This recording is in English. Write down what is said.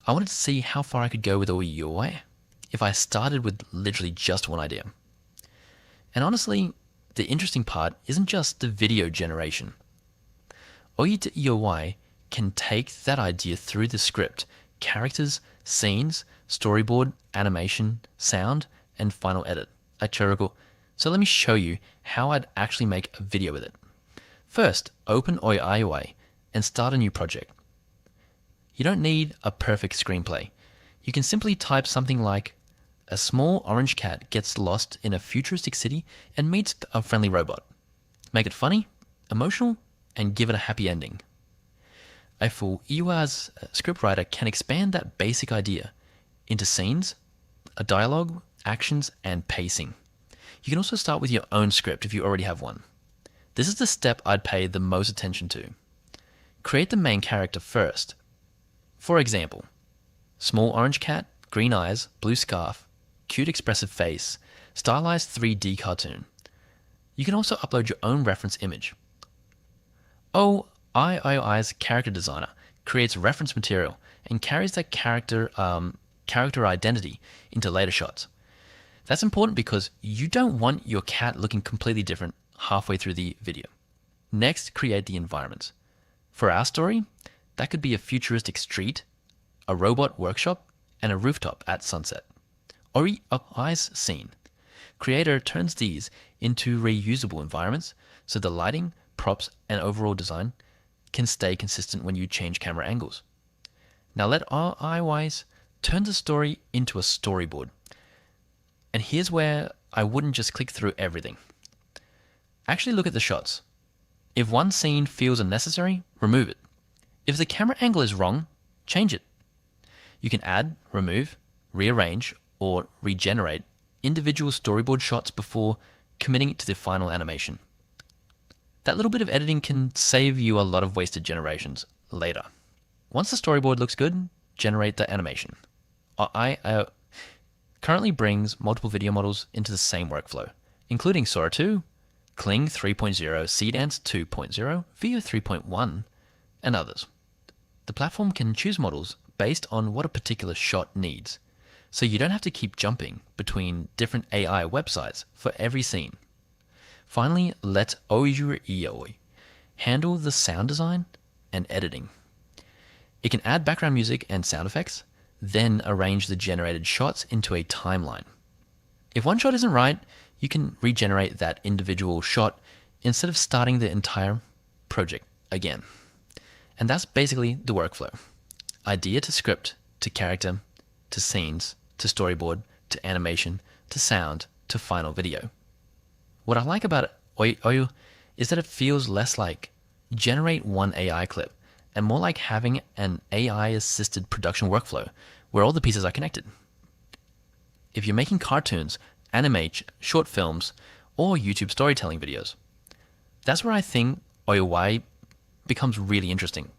I wanted to see how far I could go with OiiOii if I started with literally just one idea. And honestly, the interesting part isn't just the video generation. OiiOii can take that idea through the script, characters, scenes, storyboard, animation, sound, and final edit. So let me show you how I'd actually make a video with it. First, open OiiOii and start a new project. You don't need a perfect screenplay. You can simply type something like, a small orange cat gets lost in a futuristic city and meets a friendly robot. Make it funny, emotional, and give it a happy ending. OiiOii's scriptwriter can expand that basic idea into scenes, a dialogue, actions, and pacing. You can also start with your own script if you already have one. This is the step I'd pay the most attention to. Create the main character first. For example, small orange cat, green eyes, blue scarf, cute expressive face, stylized 3D cartoon. You can also upload your own reference image. OiiOii's character designer creates reference material and carries that character identity into later shots. That's important because you don't want your cat looking completely different halfway through the video. Next, create the environments. For our story, that could be a futuristic street, a robot workshop, and a rooftop at sunset. OiiOii's scene. Creator turns these into reusable environments so the lighting, props, and overall design can stay consistent when you change camera angles. Now let OiiOii's turn the story into a storyboard. And here's where I wouldn't just click through everything. Actually look at the shots. If one scene feels unnecessary, remove it. If the camera angle is wrong, change it. You can add, remove, rearrange, or regenerate individual storyboard shots before committing to the final animation. That little bit of editing can save you a lot of wasted generations later. Once the storyboard looks good, generate the animation. I currently brings multiple video models into the same workflow, including Sora 2, Kling 3.0, Seedance 2.0, Veo 3.1, and others. The platform can choose models based on what a particular shot needs, so you don't have to keep jumping between different AI websites for every scene. Finally, let OiiOii handle the sound design and editing. It can add background music and sound effects, then arrange the generated shots into a timeline. If one shot isn't right, you can regenerate that individual shot instead of starting the entire project again. And that's basically the workflow. Idea to script, to character, to scenes, to storyboard, to animation, to sound, to final video. What I like about OiiOii is that it feels less like generate one AI clip and more like having an AI-assisted production workflow where all the pieces are connected. If you're making cartoons, anime, short films, or YouTube storytelling videos, that's where I think OiiOii becomes really interesting.